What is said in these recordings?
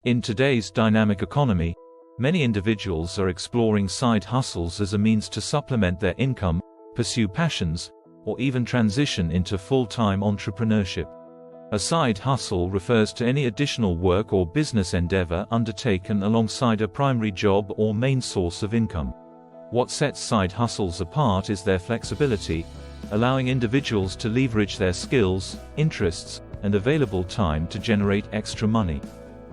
In today's dynamic economy, many individuals are exploring side hustles as a means to supplement their income, pursue passions, or even transition into full-time entrepreneurship. A side hustle refers to any additional work or business endeavor undertaken alongside a primary job or main source of income. What sets side hustles apart is their flexibility, allowing individuals to leverage their skills, interests, and available time to generate extra money.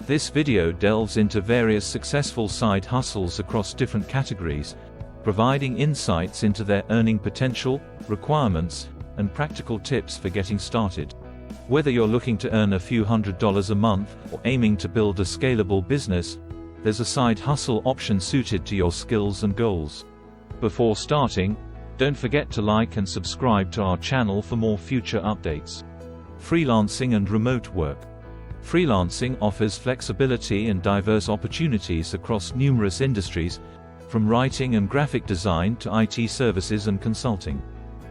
This video delves into various successful side hustles across different categories, providing insights into their earning potential, requirements, and practical tips for getting started. Whether you're looking to earn a few $100s a month or aiming to build a scalable business, there's a side hustle option suited to your skills and goals. Before starting, don't forget to like and subscribe to our channel for more future updates. Freelancing and remote work. Freelancing offers flexibility and diverse opportunities across numerous industries, from writing and graphic design to IT services and consulting.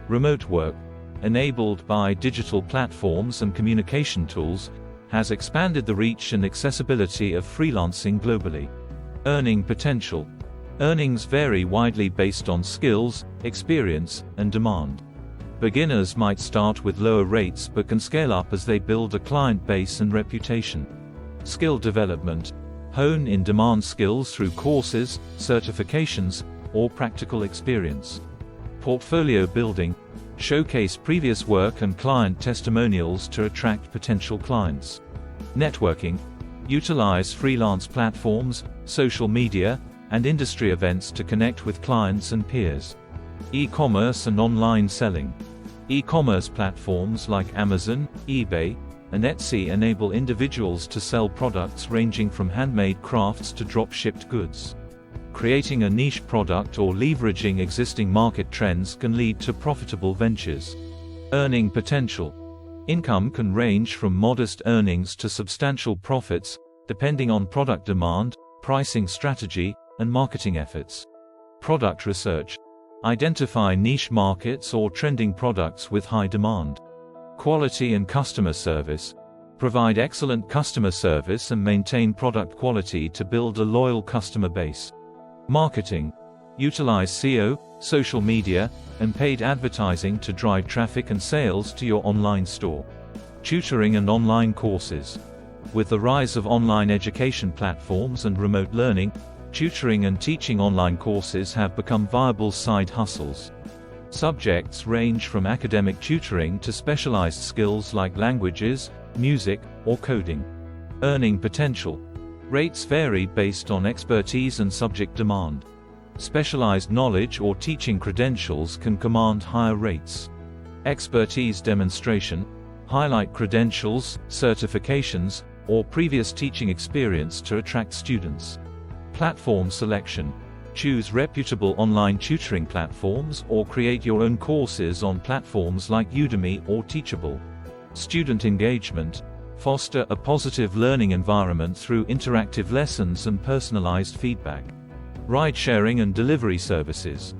Remote work, enabled by digital platforms and communication tools, has expanded the reach and accessibility of freelancing globally. Earning potential. Earnings vary widely based on skills, experience, and demand. Beginners might start with lower rates but can scale up as they build a client base and reputation. Skill development. Hone in-demand skills through courses, certifications, or practical experience. Portfolio building. Showcase previous work and client testimonials to attract potential clients. Networking. Utilize freelance platforms, social media, and industry events to connect with clients and peers. E-commerce and online selling. E-commerce platforms like Amazon, eBay, and Etsy enable individuals to sell products ranging from handmade crafts to drop-shipped goods. Creating a niche product or leveraging existing market trends can lead to profitable ventures. Earning potential. Income can range from modest earnings to substantial profits, depending on product demand, pricing strategy, and marketing efforts. Product research. Identify niche markets or trending products with high demand. Quality and customer service. Provide excellent customer service and maintain product quality to build a loyal customer base. Marketing. Utilize SEO, social media, and paid advertising to drive traffic and sales to your online store. Tutoring and online courses. With the rise of online education platforms and remote learning, tutoring and teaching online courses have become viable side hustles. Subjects range from academic tutoring to specialized skills like languages, music, or coding. Earning potential. Rates vary based on expertise and subject demand. Specialized knowledge or teaching credentials can command higher rates. Expertise demonstration. Highlight credentials, certifications, or previous teaching experience to attract students. Platform selection. Choose reputable online tutoring platforms or create your own courses on platforms like Udemy or Teachable. Student engagement. Foster a positive learning environment through interactive lessons and personalized feedback. Ride-sharing and delivery services.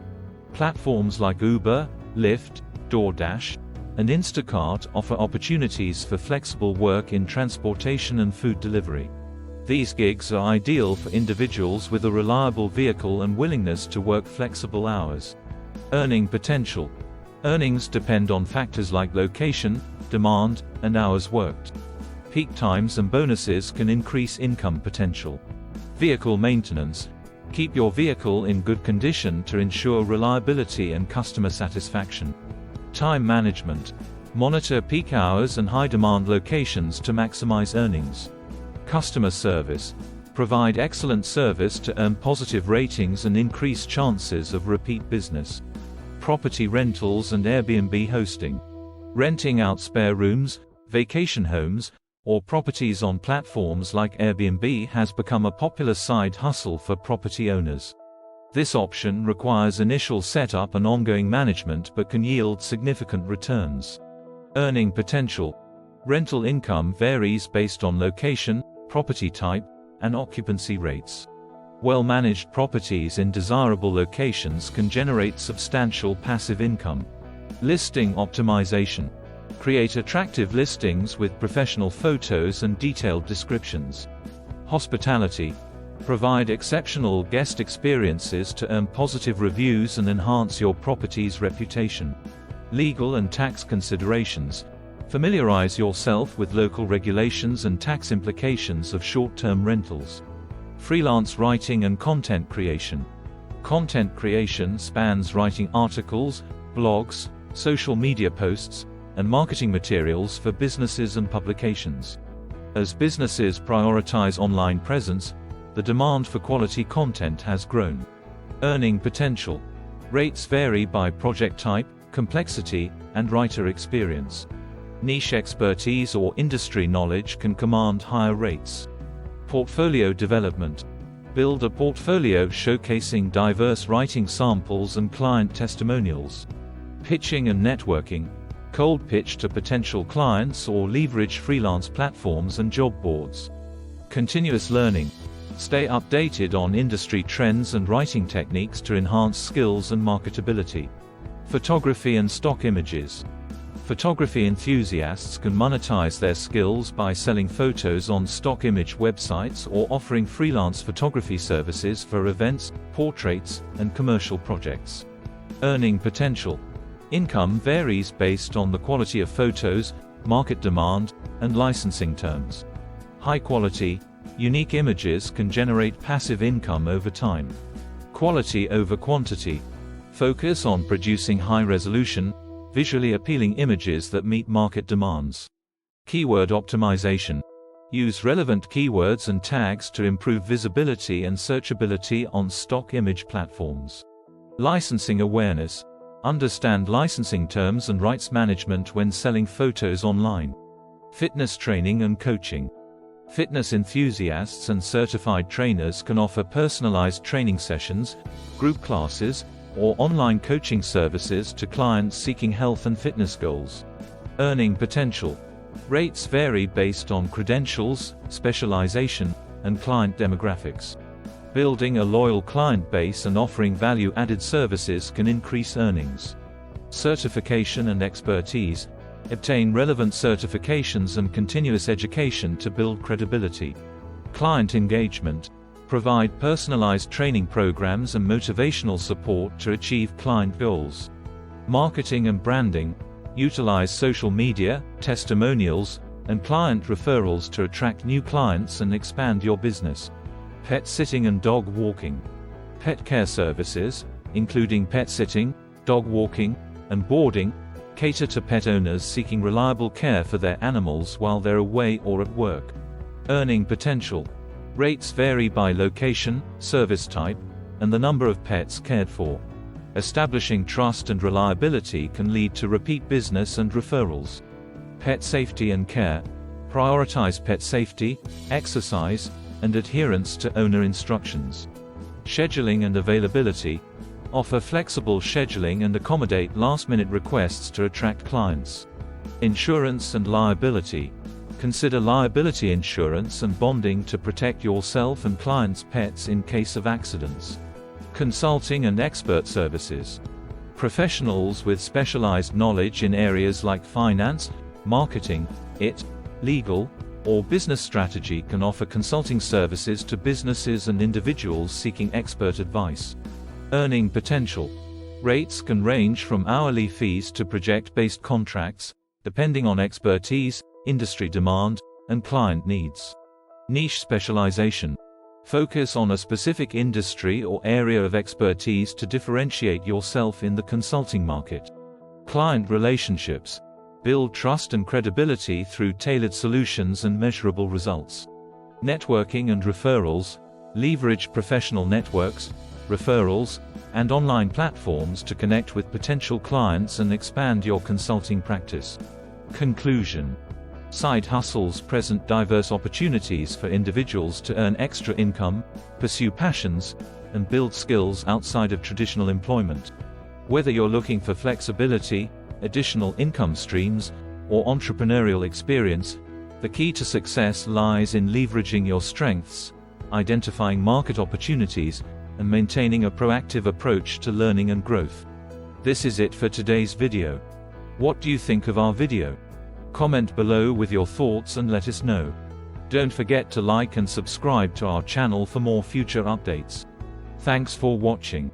Platforms like Uber, Lyft, DoorDash, and Instacart offer opportunities for flexible work in transportation and food delivery. These gigs are ideal for individuals with a reliable vehicle and willingness to work flexible hours. Earning potential. Earnings depend on factors like location, demand, and hours worked. Peak times and bonuses can increase income potential. Vehicle maintenance. Keep your vehicle in good condition to ensure reliability and customer satisfaction. Time management. Monitor peak hours and high-demand locations to maximize earnings. Customer service. Provide excellent service to earn positive ratings and increase chances of repeat business. Property rentals and Airbnb hosting. Renting out spare rooms, vacation homes, or properties on platforms like Airbnb has become a popular side hustle for property owners. This option requires initial setup and ongoing management but can yield significant returns. Earning potential. Rental income varies based on location, property type, and occupancy rates. Well-managed properties in desirable locations can generate substantial passive income. Listing optimization. Create attractive listings with professional photos and detailed descriptions. Hospitality. Provide exceptional guest experiences to earn positive reviews and enhance your property's reputation. Legal and tax considerations. Familiarize yourself with local regulations and tax implications of short-term rentals. Freelance writing and content creation. Content creation spans writing articles, blogs, social media posts, and marketing materials for businesses and publications. As businesses prioritize online presence, the demand for quality content has grown. Earning potential. Rates vary by project type, complexity, and writer experience. Niche expertise or industry knowledge can command higher rates. Portfolio development. Build a portfolio showcasing diverse writing samples and client testimonials. Pitching and networking. Cold pitch to potential clients or leverage freelance platforms and job boards. Continuous learning. Stay updated on industry trends and writing techniques to enhance skills and marketability. Photography and stock images. Photography enthusiasts can monetize their skills by selling photos on stock image websites or offering freelance photography services for events, portraits, and commercial projects. Earning potential. Income varies based on the quality of photos, market demand, and licensing terms. High quality, unique images can generate passive income over time. Quality over quantity. Focus on producing high-resolution, visually appealing images that meet market demands. Keyword optimization. Use relevant keywords and tags to improve visibility and searchability on stock image platforms. Licensing awareness. Understand licensing terms and rights management when selling photos online. Fitness training and coaching. Fitness enthusiasts and certified trainers can offer personalized training sessions, group classes, or online coaching services to clients seeking health and fitness goals. Earning potential. Rates vary based on credentials, specialization, and client demographics. Building a loyal client base and offering value-added services can increase earnings. Certification and expertise. Obtain relevant certifications and continuous education to build credibility. Client engagement. Provide personalized training programs and motivational support to achieve client goals. Marketing and branding. Utilize social media, testimonials, and client referrals to attract new clients and expand your business. Pet sitting and dog walking. Pet care services, including pet sitting, dog walking, and boarding, cater to pet owners seeking reliable care for their animals while they're away or at work. Earning potential. Rates vary by location, service type, and the number of pets cared for. Establishing trust and reliability can lead to repeat business and referrals. Pet safety and care. Prioritize pet safety, exercise, and adherence to owner instructions. Scheduling and availability. Offer flexible scheduling and accommodate last-minute requests to attract clients. Insurance and liability. Consider liability insurance and bonding to protect yourself and clients' pets in case of accidents. Consulting and expert services. Professionals with specialized knowledge in areas like finance, marketing, legal, or business strategy can offer consulting services to businesses and individuals seeking expert advice. Earning potential. Rates can range from hourly fees to project-based contracts, depending on expertise, industry demand, and client needs. Niche specialization. Focus on a specific industry or area of expertise to differentiate yourself in the consulting market. Client relationships. Build trust and credibility through tailored solutions and measurable results. Networking and referrals. Leverage professional networks, referrals, and online platforms to connect with potential clients and expand your consulting practice. Conclusion. Side hustles present diverse opportunities for individuals to earn extra income, pursue passions, and build skills outside of traditional employment. Whether you're looking for flexibility, additional income streams, or entrepreneurial experience, the key to success lies in leveraging your strengths, identifying market opportunities, and maintaining a proactive approach to learning and growth. This is it for today's video. What do you think of our video? Comment below with your thoughts and let us know. Don't forget to like and subscribe to our channel for more future updates. Thanks for watching.